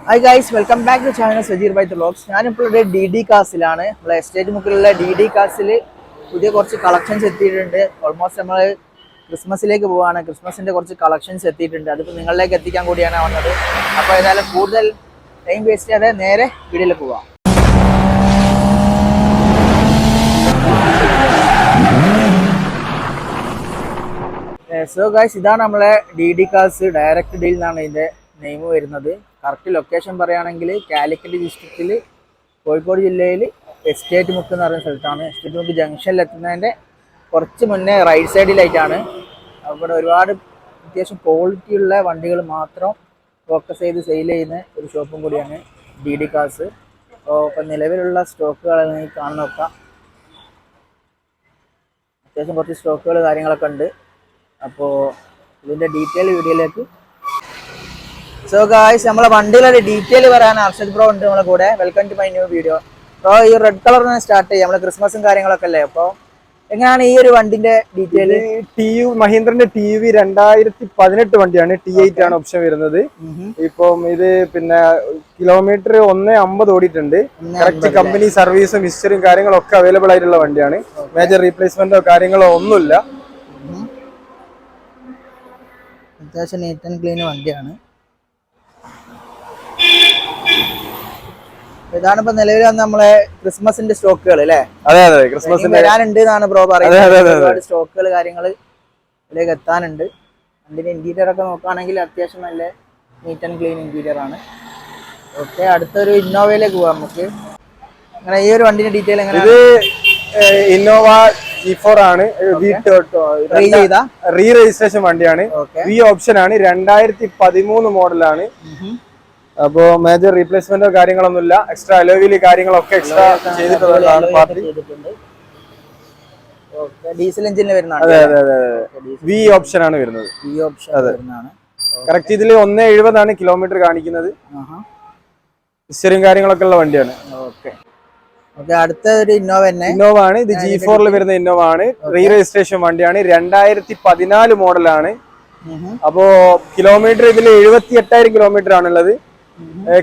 Hi guys, welcome back to channel Sajeer by vlogs. ഞാനിപ്പോൾ ഇവിടെ DD കാസിലാണ്. നമ്മളെ എസ്റ്റേറ്റ് മുക്കിലുള്ള DD കാസിൽ പുതിയ കുറച്ച് കളക്ഷൻസ് എത്തിയിട്ടുണ്ട്. ഓൾമോസ്റ്റ് നമ്മൾ ക്രിസ്മസിലേക്ക് പോവുകയാണ്. ക്രിസ്മസിൻ്റെ കുറച്ച് കളക്ഷൻസ് എത്തിയിട്ടുണ്ട്. അതിപ്പോൾ നിങ്ങളിലേക്ക് എത്തിക്കാൻ കൂടിയാണ് വന്നത്. അപ്പോൾ ഏതായാലും കൂടുതൽ ടൈം വേസ്റ്റ് ചെയ്യാതെ നേരെ വീഡിയോയിൽ പോവാം. സോ ഗൈസ്, ഇതാണ് നമ്മളെ DD കാസ് ഡയറക്റ്റ് ഡീൽ എന്നാണ് ഇതിൻ്റെ നെയിം വരുന്നത്. കറക്റ്റ് ലൊക്കേഷൻ പറയുകയാണെങ്കിൽ കാലിക്കറ്റ് ഡിസ്ട്രിക്റ്റിൽ കോഴിക്കോട് ജില്ലയിൽ എസ്റ്റേറ്റ് മുക്ക് എന്ന് പറയുന്ന സ്ഥലത്താണ്. എസ്റ്റേറ്റ് മുക്ക് ജംഗ്ഷനിൽ എത്തുന്നതിൻ്റെ കുറച്ച് മുന്നേ റൈറ്റ് സൈഡിലായിട്ടാണ്. അവിടെ ഒരുപാട് അത്യാവശ്യം ക്വാളിറ്റിയുള്ള വണ്ടികൾ മാത്രം ഫോക്കസ് ചെയ്ത് സെയിൽ ചെയ്യുന്ന ഒരു ഷോപ്പും കൂടിയാണ് DD കാസ്. അപ്പോൾ ഇപ്പം നിലവിലുള്ള സ്റ്റോക്കുകൾ കാണുന്ന നോക്കാം. അത്യാവശ്യം കുറച്ച് സ്റ്റോക്കുകൾ കാര്യങ്ങളൊക്കെ ഉണ്ട്. അപ്പോൾ ഇതിൻ്റെ ഡീറ്റെയിൽ വീഡിയോയിലേക്ക്. സോ ഗായ്സ്, നമ്മളെ വണ്ടികളുടെ ഡീറ്റെയിൽ പറയാൻ അർഷദ് ബ്രോ ഉണ്ട് നമ്മളെ കൂടെ. Welcome to my new video. Bro, ഈ റെഡ് കളറിൽ നിന്ന് സ്റ്റാർട്ട് ചെയ്യാം. നമ്മളെ ക്രിസ്മസും കാര്യങ്ങളൊക്കെ അല്ലേ, അപ്പോൾ എങ്ങനെയാണ് ഈ ഒരു വണ്ടിന്റെ ഡീറ്റെയിൽ? മഹീന്ദ്രന്റെ TV 2018 വണ്ടിയാണ്. T8 ആണ് ഓപ്ഷൻ വരുന്നത്. ഇപ്പം ഇത് പിന്നെ കിലോമീറ്റർ 150 ഓടിയിട്ടുണ്ട്. കറക്റ്റ് കമ്പനി സർവീസും ഹിസ്റ്ററിയും കാര്യങ്ങളൊക്കെ അവൈലബിൾ ആയിട്ടുള്ള വണ്ടിയാണ്. മേജർ റീപ്ലേസ്മെന്റോ കാര്യങ്ങളോ ഒന്നുമില്ല. അത്യാവശ്യം നീറ്റ് ആൻഡ് ക്ലീൻ വണ്ടിയാണ്. ഇതാണ് ഇപ്പൊ നിലവിൽ വന്ന നമ്മളെ ക്രിസ്മസിന്റെ സ്റ്റോക്കുകൾ അല്ലേ? അതെ അതെ, ക്രിസ്മസിന്റെ വരാനുണ്ട് എന്നാണ് ബ്രോ പറയുന്നത്. ഒരുപാട് സ്റ്റോക്കുകൾ കാര്യങ്ങൾ ഇതിലേക്ക് എത്താനുണ്ട്. വണ്ടിന്റെ ഇന്റീരിയർ ഒക്കെ നോക്കുകയാണെങ്കിൽ അത്യാവശ്യം നല്ല നീറ്റ് ആൻഡ് ക്ലീൻ ഇന്റീരിയർ ആണ്. ഓക്കെ, അടുത്തൊരു ഇന്നോവയിലേക്ക് പോവാം നമുക്ക്. അങ്ങനെ ഈ ഒരു വണ്ടിന്റെ ഡീറ്റെയിൽ എങ്ങനെ? ഇത് ഇന്നോവ G4 ആണ്. റീ രജിസ്ട്രേഷൻ വണ്ടിയാണ്. വി ഓപ്ഷൻ ആണ്. 2013 മോഡലാണ്. അപ്പോ മേജർ റീപ്ലേസ്മെന്റോ കാര്യങ്ങളൊന്നുമില്ല. എക്സ്ട്രാ അലോയില് കാര്യങ്ങളൊക്കെ എക്സ്ട്രാ ചെയ്തിട്ടുള്ളതാണ് പാർട്ടി. ഡീസൽ എഞ്ചിനിൽ വരുന്നതാണ്. അതെ അതെ അതെ, വി ഓപ്ഷൻ ആണ് വരുന്നത്. കറക്റ്റ് ഇതിൽ 170 ആണ് കിലോമീറ്റർ കാണിക്കുന്നത്. ഹിസ്റ്ററിയും കാര്യങ്ങളൊക്കെ ഉള്ള വണ്ടിയാണ്. അടുത്ത ഒരു ഇന്നോവ ആണ്. ഇത് G4 വരുന്ന ഇന്നോവ ആണ്. റീ രജിസ്ട്രേഷൻ വണ്ടിയാണ്. 2014 മോഡലാണ്. അപ്പോ കിലോമീറ്റർ ഇതിൽ 78,000 കിലോമീറ്റർ ആണുള്ളത്.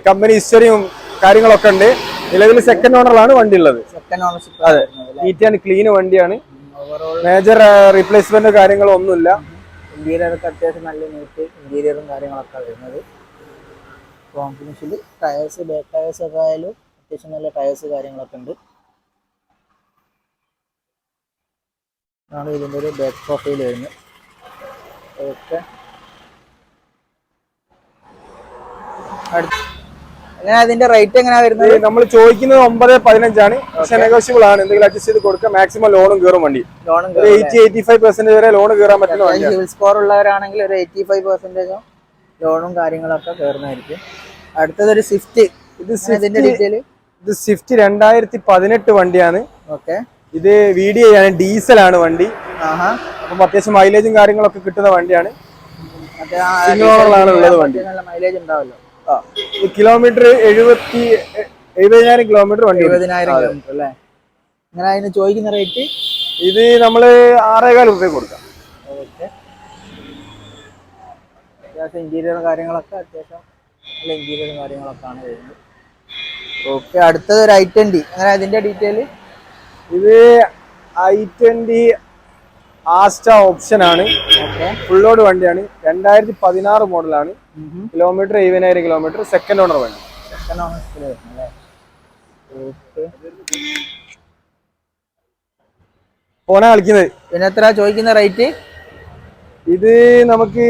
കമ്പനി ഹിസ്റ്ററിയും കാര്യങ്ങളൊക്കെ ഉണ്ട്. നിലവിൽ സെക്കൻഡ് ഓണറിലാണ് വണ്ടി ഉള്ളത്. അതെ, നീറ്റ് ആൻഡ് ക്ലീൻ വണ്ടിയാണ്. മേജർ റീപ്ലേസ്മെന്റ് കാര്യങ്ങളോ ഒന്നുമില്ല. ഇന്റീരിയറൊക്കെ അത്യാവശ്യം നല്ല നീറ്റ് ഇന്റീരിയറും കാര്യങ്ങളൊക്കെ വരുന്നത്. കോമ്പിനേഷനിൽ ടയേഴ്സ്, ബാക്ക് ടയേഴ്സ് ഒക്കെ ആയാലും അത്യാവശ്യം നല്ല ടയേഴ്സ് കാര്യങ്ങളൊക്കെ ഉണ്ട്. ആണ് ഇതിൻ്റെ ഒരു ബാക്ക് പ്രൊഫൈൽ വരുന്നത്. ഓക്കെ, എങ്ങനെ അതിന്റെ റേറ്റ് എങ്ങനെയാ വരുന്നത്? നമ്മൾ ചോദിക്കുന്നത് 9-15 ആണ്. പക്ഷെ നെഗോഷ്യബിൾ ആണ്. എന്തെങ്കിലും അഡ്ജസ്റ്റ് ചെയ്ത് കൊടുക്കാം. മാക്സിമം ലോണും കയറും വണ്ടി. 80-85% വരെ ലോൺ കയറാൻ പറ്റുന്ന സിവിൽ സ്കോർ ഉള്ളവരാണെങ്കിൽ ഒരു 85% ലോണും കാര്യങ്ങളൊക്കെ കയറുന്നതായിരിക്കും. അടുത്തതൊരു സ്വിഫ്റ്റ്. ഇത് സ്വിഫ്റ്റ് 2018 വണ്ടിയാണ്. ഓക്കെ, ഇത് VDI ആണ്. ഡീസൽ ആണ് വണ്ടി. അപ്പം അത്യാവശ്യം മൈലേജും കാര്യങ്ങളൊക്കെ കിട്ടുന്ന വണ്ടിയാണ്. ഉള്ളത് വണ്ടി. മൈലേജ് ഉണ്ടാവല്ലോ. കിലോമീറ്റർ 70,000 കിലോമീറ്റർ വണ്ടി. 70,000 കിലോമീറ്റർ അല്ലേ? അങ്ങനെ അതിന് ചോദിക്കുന്ന റേറ്റ് ഇത് നമ്മള് 6,500 രൂപ കൊടുക്കാം. ഓക്കെ, അത്യാവശ്യം ഇന്റീരിയറും കാര്യങ്ങളൊക്കെ അത്യാവശ്യം നല്ല ഇന്റീരിയറും കാര്യങ്ങളൊക്കെ ആണ് വരുന്നത്. ഓക്കെ, അടുത്തത് ഒരു I20. അങ്ങനെ അതിന്റെ ഡീറ്റെയിൽ? ഇത് I20 ആസ്റ്റ ഓപ്ഷൻ ആണ്. ഫുൾ ലോഡ് വണ്ടിയാണ്. 2016 മോഡലാണ്. Kilometre 70,000 kilometre. സെക്കൻഡ് ഓണർ വണ്ടി. ഫോണാ കളിക്കുന്നത്. പിന്നെ എത്ര ചോദിക്കുന്ന റേറ്റ്? ഇത് നമുക്ക്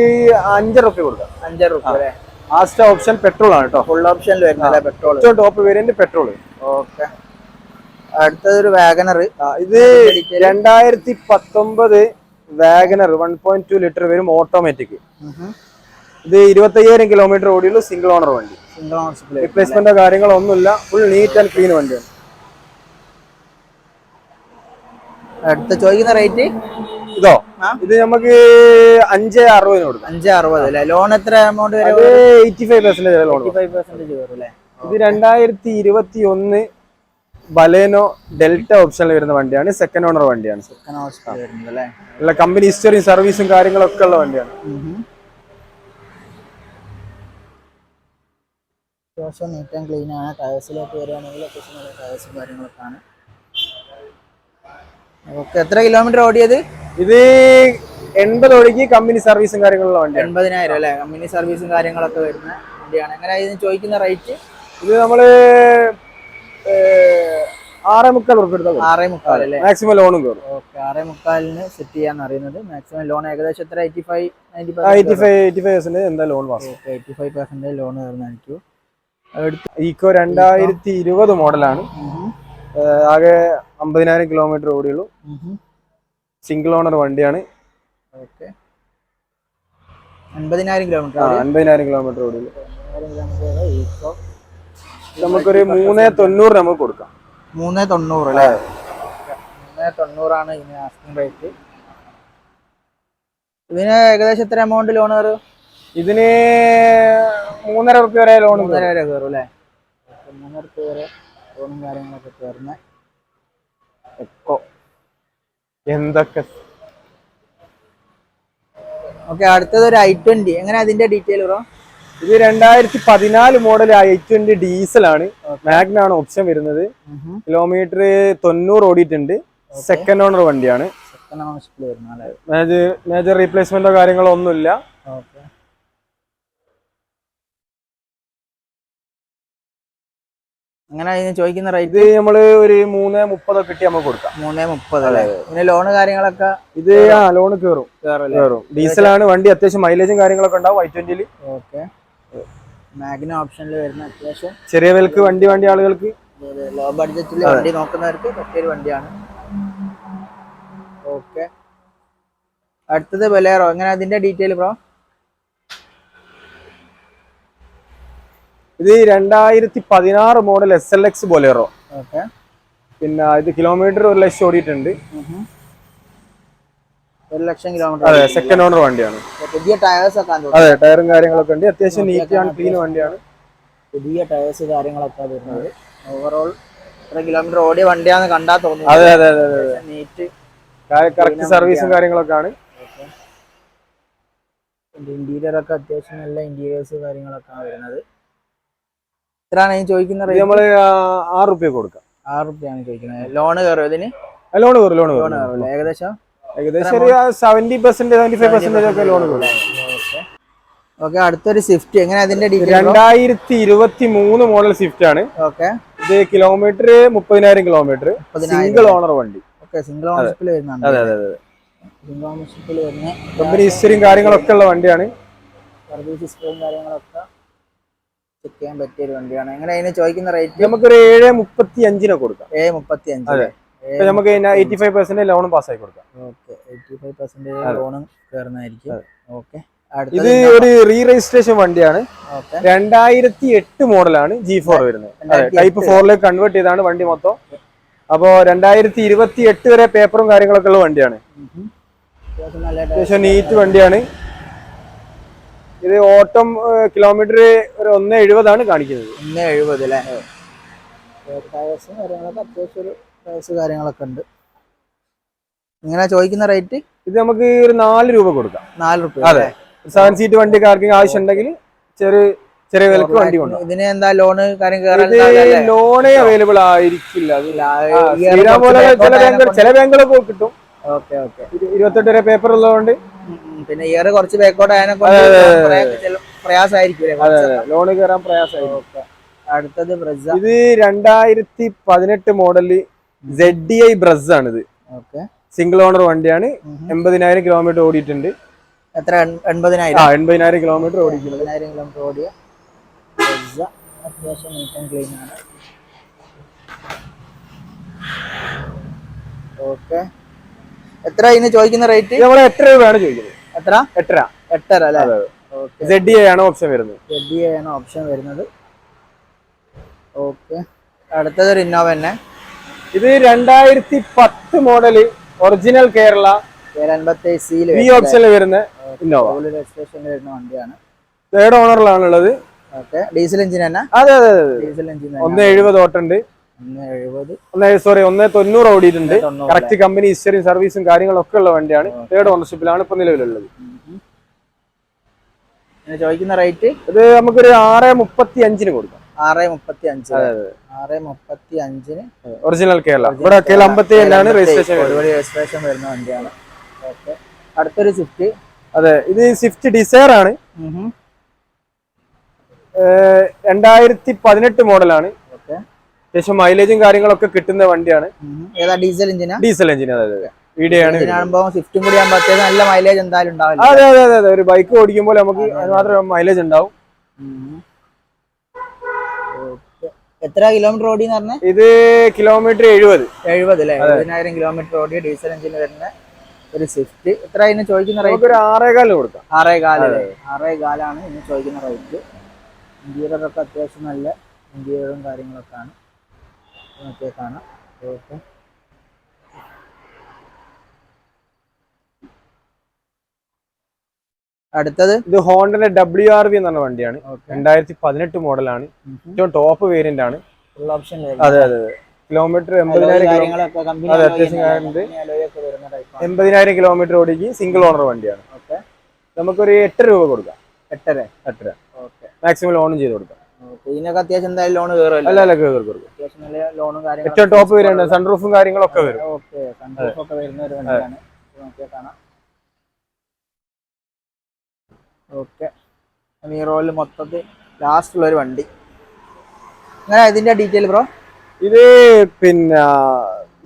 5 രൂപ കൊടുക്കാം. 5 രൂപ. ആസ്റ്റ ഓപ്ഷൻ പെട്രോൾ ആണ് കേട്ടോ. ഫുൾ ഓപ്ഷനിൽ വരുന്നത് petrol. Top variant petrol. Okay, അടുത്തതൊരു വാഗണർ. ഇത് 2019 വാഗണർ 1.2 ലിറ്റർ വരും. ഓട്ടോമാറ്റിക്. ഇത് 25,000 കിലോമീറ്റർ ഓടിയുള്ളൂ. സിംഗിൾ ഓണർ വണ്ടി. റീപ്ലേസ്മെന്റോ കാര്യങ്ങളോ ഒന്നുമില്ല. ഫുൾ നീറ്റ് ആൻഡ് ക്ലീൻ വണ്ടിയാണ്. അടുത്ത ചോദിക്കുന്ന റേറ്റ്? ഇതോ, ഇത് നമുക്ക് 5,60 കൊടുക്കാം. 5,60 അല്ലേ? ലോൺ എത്ര എമൗണ്ട് വരും? 85% ലോൺ. 85% വരും അല്ലേ? ഇത് 2021 ബലേനോ ഡെൽറ്റ ഓപ്ഷനിൽ വരുന്ന വണ്ടിയാണ്. സെക്കൻഡ് ഓണർ വണ്ടിയാണ്. കമ്പനി ഹിസ്റ്ററിയും സർവീസും കാര്യങ്ങളൊക്കെ ഉള്ള വണ്ടിയാണ്. അത്യാവശ്യം നീറ്റ് ആൻഡ് ക്ലീൻ ആണ്. ടയേഴ്സിലേക്ക് വരികയാണെങ്കിൽ അത്യാവശ്യം നല്ല ടയേഴ്സും കാര്യങ്ങളൊക്കെ ആണ്. ഓക്കെ, എത്ര കിലോമീറ്റർ ഓടിയത്? ഇത് 80 ഓടിക്ക് കമ്പനി സർവീസും കാര്യങ്ങളുള്ള വണ്ടിയാണ്. 80,000 അല്ലേ? കമ്പനി സർവീസും കാര്യങ്ങളൊക്കെ വരുന്ന വണ്ടിയാണ്. എങ്ങനെ ഇതിന് ചോദിക്കുന്ന റേറ്റ്? ഇത് നമ്മള് 6.25 ഉറുപ്പിക എടുത്താൽ 6.25 അല്ലേ? മാക്സിമം ലോണും കയറും. ഓക്കെ, 6.25 സെറ്റ് ചെയ്യാന്ന് പറയുന്നത്. മാക്സിമം ലോൺ ഏകദേശം എത്ര? 85% എന്താ ലോൺ പാസ്. 85% ലോൺ കയറുന്നതായിരിക്കും. ഈക്കോ 2020 മോഡലാണ്. ആകെ 50,000 കിലോമീറ്റർ ഓടിയുള്ളൂ. സിംഗിൾ ഓണർ വണ്ടിയാണ്. Okay, 50,000 kilometre. 50,000 കിലോമീറ്റർ ഓടിയുള്ളൂ. നമുക്കൊരു 390 നമുക്ക് കൊടുക്കാം. 390 അല്ലേ? 390 ഇതിന് ആസ്കിംഗ് റേറ്റ്. ഇതിന് ഏകദേശം എത്ര എമൗണ്ട് ലോൺ കയറും? ഇതിന് 3.5 ഉറുപ്പിക വരെ ലോൺ. 3.5 വരെ കയറും അല്ലേ? 3.5 ഉറുപ്പിക വരെ ലോണും കാര്യങ്ങളൊക്കെ കയറുന്ന എക്കോ. എന്തൊക്കെ. ഓക്കെ, അടുത്തത് ഒരു i20. എങ്ങനെ അതിന്റെ ഡീറ്റെയിൽ ബ്രോ? ഇത് 2014 മോഡൽ i20 ഡീസലാണ്. മാഗ്നാണ് ഓപ്ഷൻ വരുന്നത്. കിലോമീറ്റർ 90 ഓടിയിട്ടുണ്ട്. സെക്കൻഡ് ഓണർ വണ്ടിയാണ്. മേജർ റീപ്ലേസ്മെന്റോ കാര്യങ്ങളോ ഒന്നുമില്ല. അങ്ങനെ അതിന് ചോദിക്കുന്ന റേറ്റ്? ഇത് നമ്മള് ഒരു 3.30 കിട്ടി നമുക്ക് കൊടുക്കാം. 3.30 അല്ലേ? പിന്നെ ലോണ് കാര്യങ്ങളൊക്കെ? ഇത് ലോണ് കയറും. ഡീസലാണ് വണ്ടി. അത്യാവശ്യം മൈലേജും കാര്യങ്ങളൊക്കെ ഉണ്ടാവും i20. ഓക്കെ, മാഗ്ന ഓപ്ഷനിൽ വരുന്ന അത്യാവശ്യം ചെറിയ വിലക്ക് വണ്ടി ആളുകൾക്ക്, ലോ ബഡ്ജറ്റിൽ വണ്ടി നോക്കുന്നവർക്ക് പറ്റിയൊരു വണ്ടിയാണ്. ഓക്കെ, അടുത്തത് ബൊലേറോ. എങ്ങനെ അതിന്റെ ഡീറ്റെയിൽ ബ്രോ? ഇത് 2016 മോഡൽ SLX ബൊലേറോ. ഓക്കെ, പിന്നെ ഇത് കിലോമീറ്റർ 1 ലക്ഷം ഓടിയിട്ടുണ്ട്. 1 ലക്ഷം കിലോമീറ്റർ. അതെ, സെക്കൻഡ് ഓണർ വണ്ടിയാണ്. പുതിയ ടയേഴ്സ് ഒക്കെ? അതെ, ടയറും കാര്യങ്ങളൊക്കെ ഉണ്ട്. അത്യാവശ്യം നീറ്റ് ആൻഡ് ക്ലീൻ വണ്ടിയാണ്. പുതിയ ടയേഴ്സ് കാര്യങ്ങളൊക്കെ വരുന്നത്. ഓവറോൾ എത്ര കിലോമീറ്റർ ഓടിയ വണ്ടിയാന്ന് കണ്ടാൽ തോന്നുന്നു. അതെ അതെ അതെ, നീറ്റ് കറക്റ്റ് സർവീസും കാര്യങ്ങളൊക്കെ ആണ്. ഇന്റീരിയർ ഒക്കെ അത്യാവശ്യം നല്ല ഇന്റീരിയേഴ്സ് കാര്യങ്ങളൊക്കെ ആണ് വരുന്നത്. എത്രയാണ് ചോദിക്കുന്ന റേറ്റ്? നമ്മള് 6 ഉറുപ്പിക കൊടുക്കാം. 6 ഉറുപ്പിയാണ് ചോദിക്കുന്നത്. ലോണ് കയറും ഇതിന്? ലോണ് കയറും. ഏകദേശം ഒരു 70% 75% ഒക്കെ ലോൺ കയറും. ഓക്കെ, അടുത്തൊരു സ്വിഫ്റ്റ്. എങ്ങനെ അതിന്റെ ഡീറ്റെയിൽ? 2023 മോഡൽ സ്വിഫ്റ്റ് ആണ്. ഓക്കെ, ഇത് കിലോമീറ്റർ 30,000 കിലോമീറ്റർ. സിംഗിൾ ഓണർ വണ്ടി. ഓക്കെ, സിംഗിൾ ഓണർഷിപ്പിൽ വരുന്നുണ്ട്. അതെ അതെ അതെ, സിംഗിൾ ഓണർഷിപ്പിൽ വരുന്ന കമ്പനി ഹിസ്റ്ററിയും കാര്യങ്ങളൊക്കെ ഉള്ള വണ്ടിയാണ്. സർവീസ് ഹിസ്റ്ററിയും കാര്യങ്ങളൊക്കെ ചെക്ക് ചെയ്യാൻ പറ്റിയ ഒരു വണ്ടിയാണ്. എങ്ങനെ അതിന് ചോദിക്കുന്ന റേറ്റ്? നമുക്കൊരു 7.35 കൊടുക്കാം. 7.35. നമുക്ക് 85% ലോണും പാസ്സായി കൊടുക്കാം. ഓക്കെ, 85% ലോണും കയറുന്നതായിരിക്കും. ഓക്കെ, ഇത് ഒരു റീ രജിസ്ട്രേഷൻ വണ്ടിയാണ്. 2008 മോഡലാണ്. G4 വരുന്നത്. ടൈപ്പ് 4ലേക്ക് കൺവേർട്ട് ചെയ്താണ് വണ്ടി മൊത്തം. അപ്പോ 2028 വരെ പേപ്പറും കാര്യങ്ങളൊക്കെ ഉള്ള വണ്ടിയാണ്. അത്യാവശ്യം നീറ്റ് വണ്ടിയാണ്. ഇത് ഓട്ടം കിലോമീറ്റർ ഒരു 1.70 കാണിക്കുന്നത്. 1.70 അല്ലേ? അത്യാവശ്യം കാര്യങ്ങളൊക്കെ ഉണ്ട്. ഇങ്ങനെ ചോദിക്കുന്ന റേറ്റ്? ഇത് നമുക്ക് ഒരു 4 രൂപ കൊടുക്കാം. 4 രൂപ. അതെ, 7 സീറ്റ് വണ്ടിക്ക് ആർക്കെങ്കിലും ആവശ്യം ഉണ്ടെങ്കിൽ ചെറിയ വിലക്ക് വണ്ടി കൊണ്ടു. ഇതിന് എന്താ ലോണ് കാര്യം? ലോണേ അവൈലബിൾ ആയിരിക്കില്ല. ചില ബാങ്കുകളൊക്കെ കിട്ടും. 28 വരെ പേപ്പർ ഉള്ളതുകൊണ്ട്. പിന്നെ ഇയർ കുറച്ച് ബാക്കോട്ട് പ്രയാസമായിരിക്കും. ലോണ് കയറാൻ പ്രയാസമായിരിക്കും. അടുത്തത് ബ്രസ. ഇത് 2018 മോഡല് ZDI ബ്രസ് ആണിത്. സിംഗിൾ ഓണർ വണ്ടിയാണ്. 80,000 കിലോമീറ്റർ ഓടിയിട്ടുണ്ട്. എത്ര? 80,000. 80,000 കിലോമീറ്റർ ഓടിക്കുന്നത്. 80,000 കിലോമീറ്റർ ഓടിയ അത്യാവശ്യം നീറ്റ് ആൻഡ് ക്ലീൻ ആണ്. ഓക്കെ, എത്ര ഇതിന് ചോദിക്കുന്ന റേറ്റ്? നമ്മൾ 8 രൂപയാണ് ചോദിക്കുന്നത്. എത്ര? 8.5 അല്ലേ? ZDI ആണ് ഓപ്ഷൻ വരുന്നത്. ZDI ആണ് ഓപ്ഷൻ വരുന്നത്. ഓക്കെ, അടുത്തത് ഒരു ഇന്നോവ തന്നെ. ഇത് 2010 മോഡല് ഒറിജിനൽ കേരള ഓപ്ഷനിൽ വരുന്ന ഇന്നോവ. രജിസ്ട്രേഷനിൽ വരുന്ന വണ്ടിയാണ്. 3rd ഓണറിലാണുള്ളത്. ഓക്കെ, ഡീസൽ എഞ്ചിൻ തന്നെ? അതെ അതെ, ഡീസൽ എഞ്ചിൻ. 1.70 ഓട്ടുണ്ട്. 1.90 ഓടിയിട്ടുണ്ട്. കറക്റ്റ് കമ്പനി ഹിസ്റ്ററിയും സർവീസും കാര്യങ്ങളൊക്കെ ഉള്ള വണ്ടിയാണ്. 3rd ഓണർഷിപ്പിലാണ് ഇപ്പൊ നിലവിലുള്ളത്. ചോദിക്കുന്ന റേറ്റ്? ഇത് നമുക്കൊരു 6.35 കൊടുക്കാം. 6:35. 6:35 ഒറിജിനൽ കേരള. ഇവിടെ കേരള 57 രജിസ്ട്രേഷൻ രജിസ്ട്രേഷൻ വരുന്ന വണ്ടിയാണ്. ഓക്കെ, അടുത്തൊരു സ്വിഫ്റ്റ്. അതെ, ഇത് സ്വിഫ്റ്റ് ഡിസയർ ആണ്. 2018 മോഡലാണ്. ഓക്കെ, അത്യാവശ്യം മൈലേജും കാര്യങ്ങളൊക്കെ കിട്ടുന്ന വണ്ടിയാണ്. ഏതാ, ഡീസൽ എഞ്ചിനാ? Diesel engine. അതെ, വീഡിയോ ആണ്. സ്വിഫ്റ്റും കൂടി ആകുമ്പോൾ അത്യാവശ്യം നല്ല മൈലേജ് എന്തായാലും ഉണ്ടാവില്ല. അതെ അതെ അതെ, ഒരു ബൈക്ക് ഓടിക്കുമ്പോൾ നമുക്ക് മാത്രം മൈലേജ് ഉണ്ടാവും. എത്ര കിലോമീറ്റർ ഓടിയെന്ന് പറഞ്ഞാൽ? ഇത് കിലോമീറ്റർ 70 അല്ലേ? 70,000 കിലോമീറ്റർ ഓടിയ ഡീസൽ എഞ്ചിന് വരുന്ന ഒരു സ്വിഫ്റ്റ്. എത്ര ഇതിന് ചോദിക്കുന്ന റേറ്റ്? ഒരു 6.25 കൊടുക്കാം. 6.25 ഇന്ന് ചോദിക്കുന്ന റേറ്റ്. ഇന്റീരിയറൊക്കെ അത്യാവശ്യം നല്ല ഇന്റീരിയറും കാര്യങ്ങളൊക്കെ ആണ്. നോക്കിയാൽ കാണാം. ഓക്കെ, അടുത്തത് ഇത് ഹോണ്ടന്റെ WRV എന്ന് പറഞ്ഞ വണ്ടിയാണ്. 2018 മോഡലാണ്. ഏറ്റവും ടോപ്പ് വേരിയന്റ് ആണ്. Full option. അതെ അതെ അതെ, കിലോമീറ്റർ 80,000 കിലോമീറ്റർ ഓടിക്ക് സിംഗിൾ ഓണർ വണ്ടിയാണ്. ഓക്കെ, നമുക്കൊരു 8 രൂപ കൊടുക്കാം. 8. ഓക്കെ, മാക്സിമം ലോണും ചെയ്ത് കൊടുക്കാം. ഇതിനൊക്കെ അത്യാവശ്യം എന്തായാലും ലോൺ കയറുമല്ലോ? അല്ല, അത്യാവശ്യം നല്ല ലോണും കാര്യങ്ങളും. ഏറ്റവും ടോപ്പ് വേരിയന്റ്, സൺറൂഫും കാര്യങ്ങളൊക്കെ വരും. ഓക്കെ, സൺറൂഫൊക്കെ വരുന്ന ഒരു വണ്ടിയാണ്. നോക്കിയാൽ കാണാം. ഓക്കെ, മീറോയിൽ മൊത്തത്തിൽ ലാസ്റ്റ് ഉള്ളൊരു വണ്ടി. അങ്ങനെ ഇതിന്റെ ഡീറ്റെയിൽ ബ്രോ? ഇത് പിന്നെ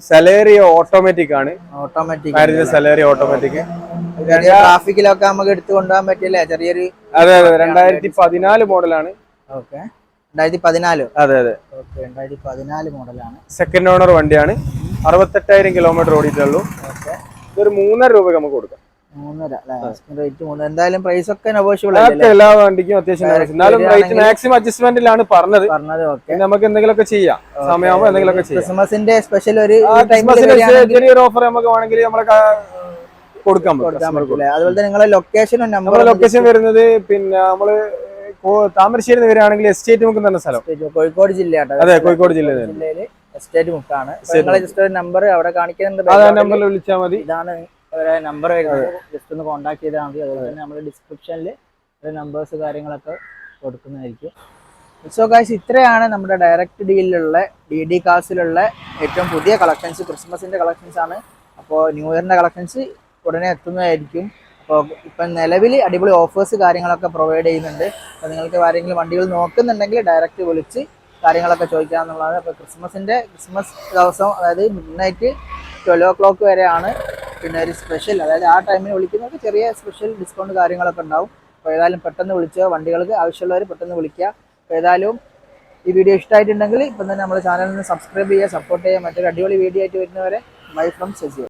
സെലേറിയോ ഓട്ടോമാറ്റിക് ആണ്. Automatic Celerio automatic. ട്രാഫിക്കിലൊക്കെ നമുക്ക് എടുത്തു കൊണ്ടുപോകാൻ പറ്റില്ലേ? ചെറിയൊരു. അതെ അതെ, 2014 മോഡലാണ്. ഓക്കെ, 2014. അതെ അതെ, ഓക്കെ, 2014 മോഡലാണ്. സെക്കൻഡ് ഓണർ വണ്ടിയാണ്. 68,000 കിലോമീറ്റർ ഓടിയിട്ടുള്ളൂ. ഓക്കെ, ഇതൊരു 3.5 രൂപ നമുക്ക് കൊടുക്കാം. 3.5 റേറ്റ്. എന്തായാലും പ്രൈസ് ഒക്കെ നെഗോഷ്യബിൾ എല്ലാ വണ്ടിക്കും അത്യാവശ്യം, എന്നാലും റേറ്റ് മാക്സിമം അഡ്ജസ്റ്റ്മെന്റിലാണ് പറഞ്ഞത്. ഓക്കെ, നമുക്ക് എന്തെങ്കിലുമൊക്കെ ചെയ്യാം, സമയമാകുമ്പോൾ എന്തെങ്കിലുമൊക്കെ ചെയ്യാം. ക്രിസ്മസിന്റെ സ്പെഷ്യൽ ഒരു ചെറിയൊരു ഓഫർ നമുക്ക് വേണമെങ്കിൽ നമ്മളെ കൊടുക്കാൻ പറ്റും. അതുപോലെ തന്നെ നിങ്ങളെ ലൊക്കേഷനും നമ്മുടെ ലൊക്കേഷൻ വരുന്നത് പിന്നെ നമ്മള് താമരശ്ശേരി വരികയാണെങ്കിൽ എസ്റ്റേറ്റ് മുക്ക് തന്നെ സ്ഥലം. കോഴിക്കോട് ജില്ലയാട്ടോ. അതെ, കോഴിക്കോട് ജില്ലയിൽ എസ്റ്റേറ്റ് മുക്കാണ്. നിങ്ങളെ ജസ്റ്റ് ഒരു നമ്പർ അവിടെ കാണിക്കുന്നുണ്ട്, നമ്പറിൽ വിളിച്ചാൽ മതി. ഇതാണ് നമ്പർ വരുന്നത്. ജസ്റ്റ് ഒന്ന് കോൺടാക്ട് ചെയ്താൽ മതി. അതുപോലെ തന്നെ നമ്മുടെ ഡിസ്ക്രിപ്ഷനിൽ നമ്പേഴ്സ് കാര്യങ്ങളൊക്കെ കൊടുക്കുന്നതായിരിക്കും. സോ ഗൈസ്, ഇത്രയാണ് നമ്മുടെ ഡയറക്റ്റ് ഡീലിലുള്ള DD കാർസിലുള്ള ഏറ്റവും പുതിയ കളക്ഷൻസ്. ക്രിസ്മസിന്റെ കളക്ഷൻസ് ആണ്. അപ്പോൾ ന്യൂ ഇയറിന്റെ കളക്ഷൻസ് ഉടനെ എത്തുന്നതായിരിക്കും. അപ്പോൾ ഇപ്പം നിലവിൽ അടിപൊളി ഓഫേഴ്സ് കാര്യങ്ങളൊക്കെ പ്രൊവൈഡ് ചെയ്യുന്നുണ്ട്. അപ്പോൾ നിങ്ങൾക്ക് ആരെങ്കിലും വണ്ടികൾ നോക്കുന്നുണ്ടെങ്കിൽ ഡയറക്റ്റ് വിളിച്ച് കാര്യങ്ങളൊക്കെ ചോദിക്കാമെന്നുള്ളതാണ്. അപ്പോൾ ക്രിസ്മസ് ദിവസം, അതായത് മിഡ്നൈറ്റ് 12 o'clock വരെയാണ് പിന്നെ ഒരു സ്പെഷ്യൽ, അതായത് ആ ടൈമിന് വിളിക്കുന്നവർക്ക് ചെറിയ സ്പെഷ്യൽ ഡിസ്കൗണ്ട് കാര്യങ്ങളൊക്കെ ഉണ്ടാവും. അപ്പോൾ ഏതായാലും പെട്ടെന്ന് വിളിച്ചോ, വണ്ടികൾക്ക് ആവശ്യമുള്ളവർ പെട്ടെന്ന് വിളിക്കുക. അപ്പോൾ ഏതായാലും ഈ വീഡിയോ ഇഷ്ടമായിട്ടുണ്ടെങ്കിൽ ഇപ്പം തന്നെ നമ്മുടെ ചാനലിൽ നിന്ന് സബ്സ്ക്രൈബ് ചെയ്യുക, സപ്പോർട്ട് ചെയ്യുക. മറ്റൊരു അടിപൊളി വീഡിയോ ആയിട്ട് വരുന്നവരെ ബൈ ഫ്രം സെസിയോ.